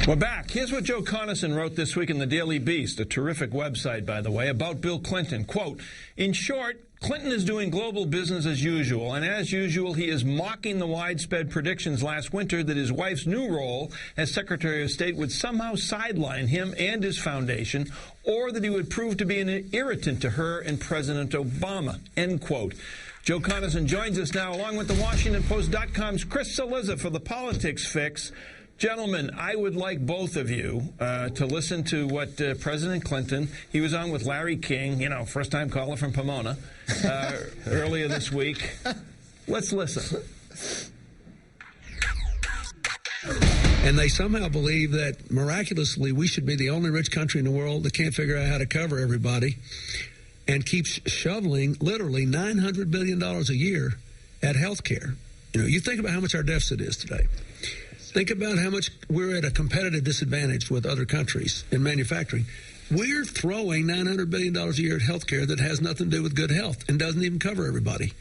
We're back. Here's what Joe Conason wrote this week in the Daily Beast, a terrific website, by the way, about Bill Clinton. Quote, in short, Clinton is doing global business as usual, and as usual, he is mocking the widespread predictions last winter that his wife's new role as Secretary of State would somehow sideline him and his foundation, or that he would prove to be an irritant to her and President Obama, end quote. Joe Conason joins us now, along with the WashingtonPost.com's Chris Cillizza for the Politics Fix. Gentlemen, I would like both of you to listen to what President Clinton, he was on with Larry King, first-time caller from Pomona, earlier this week. Let's listen. And they somehow believe that, miraculously, we should be the only rich country in the world that can't figure out how to cover everybody and keeps shoveling literally $900 billion a year at health care. You think about how much our deficit is today. Think about how much we're at a competitive disadvantage with other countries in manufacturing. We're throwing $900 billion a year at healthcare that has nothing to do with good health and doesn't even cover everybody.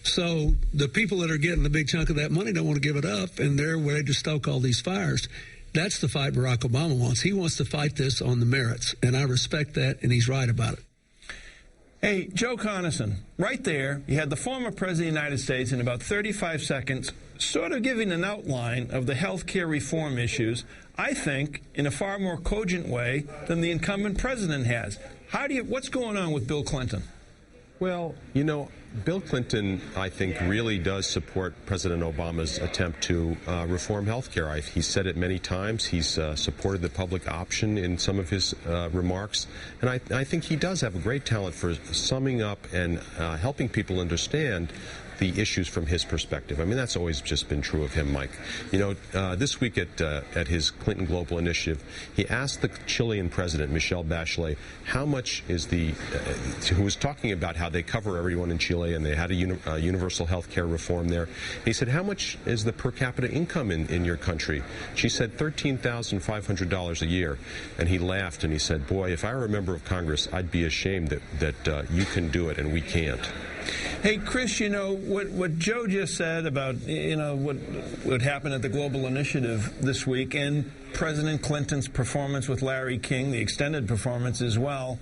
So the people that are getting a big chunk of that money don't want to give it up, and they're ready to stoke all these fires. That's the fight Barack Obama wants. He wants to fight this on the merits, and I respect that, and he's right about it. Hey, Joe Conason, right there, you had the former President of the United States in about 35 seconds sort of giving an outline of the health care reform issues, I think, in a far more cogent way than the incumbent president has. What's going on with Bill Clinton? Well, Bill Clinton, I think, really does support President Obama's attempt to reform health care. He's said it many times. He's supported the public option in some of his remarks. And I think he does have a great talent for summing up and helping people understand the issues from his perspective. I mean, that's always just been true of him, Mike. This week at his Clinton Global Initiative, he asked the Chilean president, Michelle Bachelet, how much is who was talking about how they cover everyone in Chile and they had a universal health care reform there. And he said, how much is the per capita income in your country? She said $13,500 a year. And he laughed and he said, boy, if I were a member of Congress, I'd be ashamed that you can do it and we can't. Hey, Chris, what Joe just said about, what happened at the Global Initiative this week and President Clinton's performance with Larry King, the extended performance as well,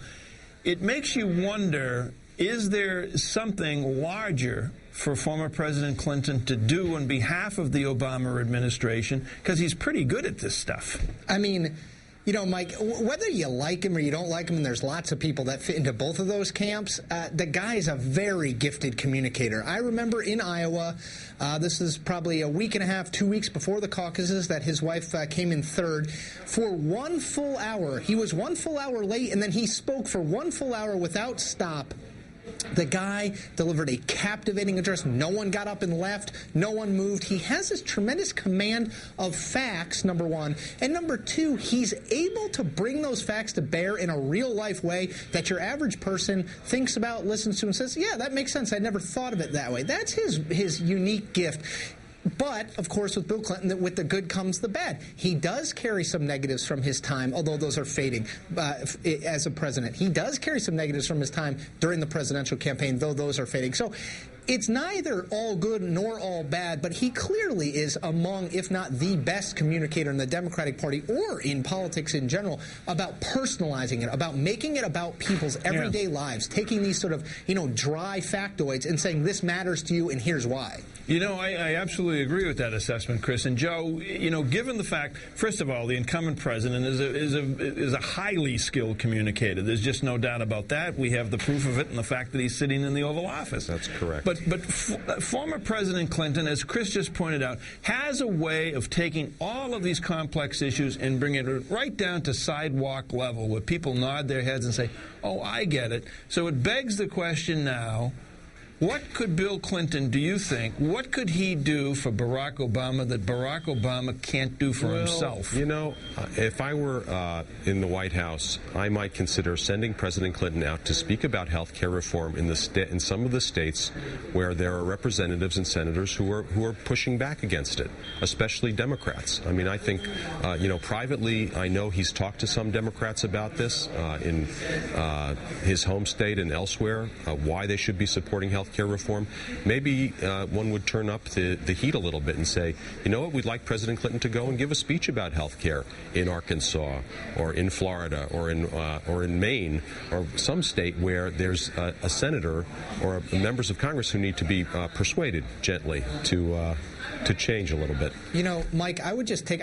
it makes you wonder, is there something larger for former President Clinton to do on behalf of the Obama administration? Because he's pretty good at this stuff. I mean, Mike, whether you like him or you don't like him, and there's lots of people that fit into both of those camps, the guy is a very gifted communicator. I remember in Iowa, this is probably a week and a half, 2 weeks before the caucuses, that his wife came in third. For 1 full hour, he was 1 full hour late, and then he spoke for 1 full hour without stop. The guy delivered a captivating address. No one got up and left. No one moved. He has this tremendous command of facts, number one. And number two, he's able to bring those facts to bear in a real-life way that your average person thinks about, listens to, and says, yeah, that makes sense. I never thought of it that way. That's his unique gift. But, of course, with Bill Clinton, with the good comes the bad. He does carry some negatives from his time, although those are fading as a president. He does carry some negatives from his time during the presidential campaign, though those are fading. So it's neither all good nor all bad, but he clearly is among, if not the best communicator in the Democratic Party or in politics in general about personalizing it, about making it about people's everyday lives, taking these sort of, dry factoids and saying this matters to you and here's why. I absolutely agree with that assessment, Chris. And Joe, given the fact, first of all, the incumbent president is a highly skilled communicator. There's just no doubt about that. We have the proof of it in the fact that he's sitting in the Oval Office. That's correct. But former President Clinton, as Chris just pointed out, has a way of taking all of these complex issues and bringing it right down to sidewalk level, where people nod their heads and say, oh, I get it. So it begs the question now, what could Bill Clinton, do you think, what could he do for Barack Obama that Barack Obama can't do for himself? If I were in the White House, I might consider sending President Clinton out to speak about health care reform in some of the states where there are representatives and senators who are pushing back against it, especially Democrats. I mean, I think, privately, I know he's talked to some Democrats about this in his home state and elsewhere, why they should be supporting health health care reform, maybe one would turn up the heat a little bit and say, you know what, we'd like President Clinton to go and give a speech about health care in Arkansas or in Florida or in Maine or some state where there's a senator or members of Congress who need to be persuaded gently to change a little bit. You know, Mike, I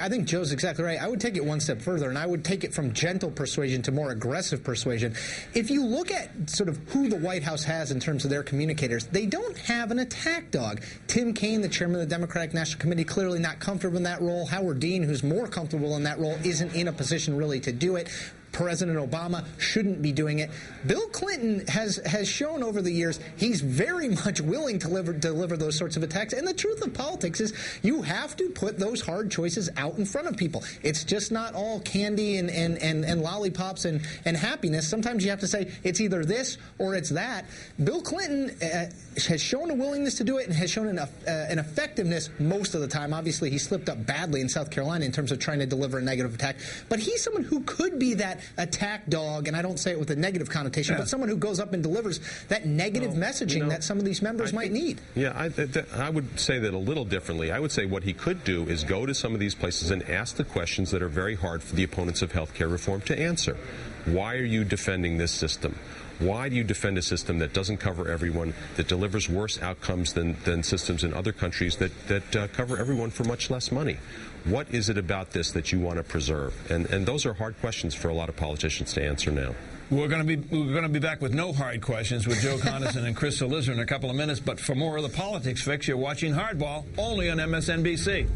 think Joe's exactly right. I would take it one step further, and I would take it from gentle persuasion to more aggressive persuasion. If you look at sort of who the White House has in terms of their communicators, they don't have an attack dog. Tim Kaine, the chairman of the Democratic National Committee, clearly not comfortable in that role. Howard Dean, who's more comfortable in that role, isn't in a position really to do it. President Obama shouldn't be doing it. Bill Clinton has shown over the years he's very much willing to deliver those sorts of attacks. And the truth of politics is you have to put those hard choices out in front of people. It's just not all candy and lollipops and happiness. Sometimes you have to say it's either this or it's that. Bill Clinton has shown a willingness to do it and has shown an effectiveness most of the time. Obviously, he slipped up badly in South Carolina in terms of trying to deliver a negative attack. But he's someone who could be that attack dog, and I don't say it with a negative connotation, but someone who goes up and delivers that negative messaging that some of these members might need. Yeah, I would say that a little differently. I would say what he could do is go to some of these places and ask the questions that are very hard for the opponents of health care reform to answer. Why are you defending this system? Why do you defend a system that doesn't cover everyone, that delivers worse outcomes than systems in other countries that cover everyone for much less money? What is it about this that you want to preserve? And those are hard questions for a lot of politicians to answer now. We're going to be back with no hard questions with Joe Conason and Chris Cillizza in a couple of minutes. But for more of the politics fix, you're watching Hardball only on MSNBC.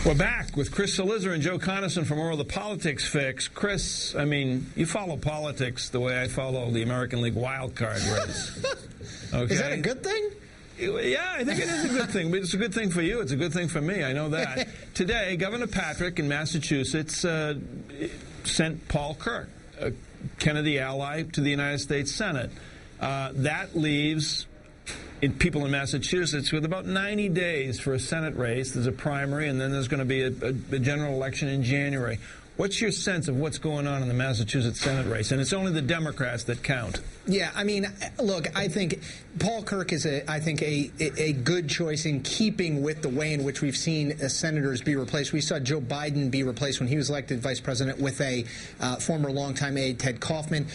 We're back with Chris Cillizza and Joe Conason for more of the politics fix. Chris, I mean, you follow politics the way I follow the American League wild card race. Okay? Is that a good thing? Yeah, I think it is a good thing. But it's a good thing for you. It's a good thing for me. I know that. Today, Governor Patrick in Massachusetts sent Paul Kirk, a Kennedy ally, to the United States Senate. That leaves people in Massachusetts with about 90 days for a Senate race. There's a primary, and then there's going to be a general election in January. What's your sense of what's going on in the Massachusetts Senate race? And it's only the Democrats that count. Yeah, I mean, look, I think Paul Kirk is, a good choice in keeping with the way in which we've seen senators be replaced. We saw Joe Biden be replaced when he was elected vice president with a former longtime aide, Ted Kaufman.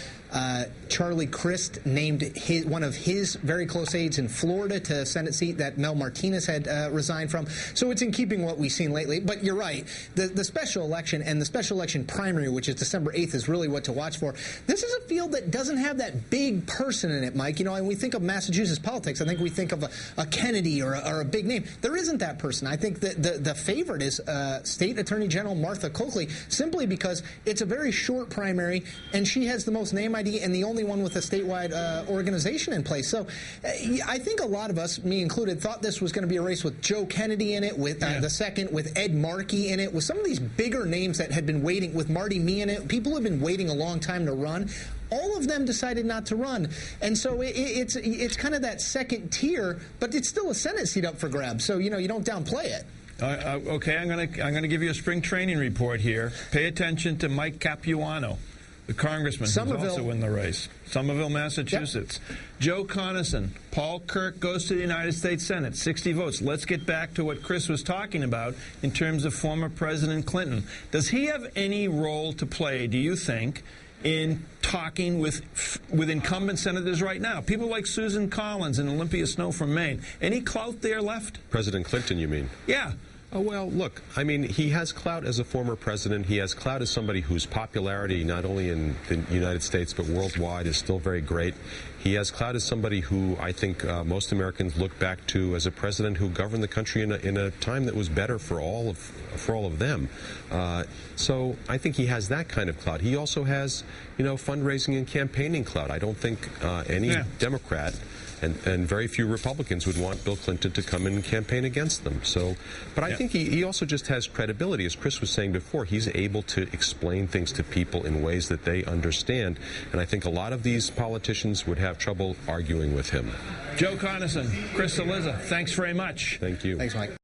Charlie Crist named one of his very close aides in Florida to a Senate seat that Mel Martinez had resigned from. So it's in keeping what we've seen lately. But you're right. The special election and the special election primary, which is December 8th, is really what to watch for. This is a field that doesn't have that big person in it, Mike. You know, when we think of Massachusetts politics, I think we think of a Kennedy or a big name. There isn't that person. I think that the favorite is State Attorney General Martha Coakley, simply because it's a very short primary, and she has the most name ID and the only one with a statewide organization in place. So I think a lot of us, me included, thought this was going to be a race with Joe Kennedy in it, with the second, with Ed Markey in it, with some of these bigger names that had been waiting, with Marty Mee in it. People have been waiting a long time to run. All of them decided not to run, and so it's kind of that second tier, but it's still a Senate seat up for grabs. So you don't downplay it. Okay, I'm going to give you a spring training report here. Pay attention to Mike Capuano, the congressman who's also in the race. Somerville, Massachusetts. Yep. Joe Conason, Paul Kirk goes to the United States Senate, 60 votes. Let's get back to what Chris was talking about in terms of former President Clinton. Does he have any role to play, do you think, in talking with incumbent senators right now? People like Susan Collins and Olympia Snowe from Maine. Any clout there left? President Clinton, you mean? Yeah. Oh, well, look, I mean, he has clout as a former president. He has clout as somebody whose popularity, not only in the United States but worldwide, is still very great. He has clout as somebody who I think most Americans look back to as a president who governed the country in a time that was better for all of them. So I think he has that kind of clout. He also has, fundraising and campaigning clout. I don't think any Democrat and very few Republicans would want Bill Clinton to come in and campaign against them. So, but I think he also just has credibility. As Chris was saying before, he's able to explain things to people in ways that they understand. And I think a lot of these politicians would have trouble arguing with him. Joe Conason, Chris Cillizza, thanks very much. Thank you. Thanks, Mike.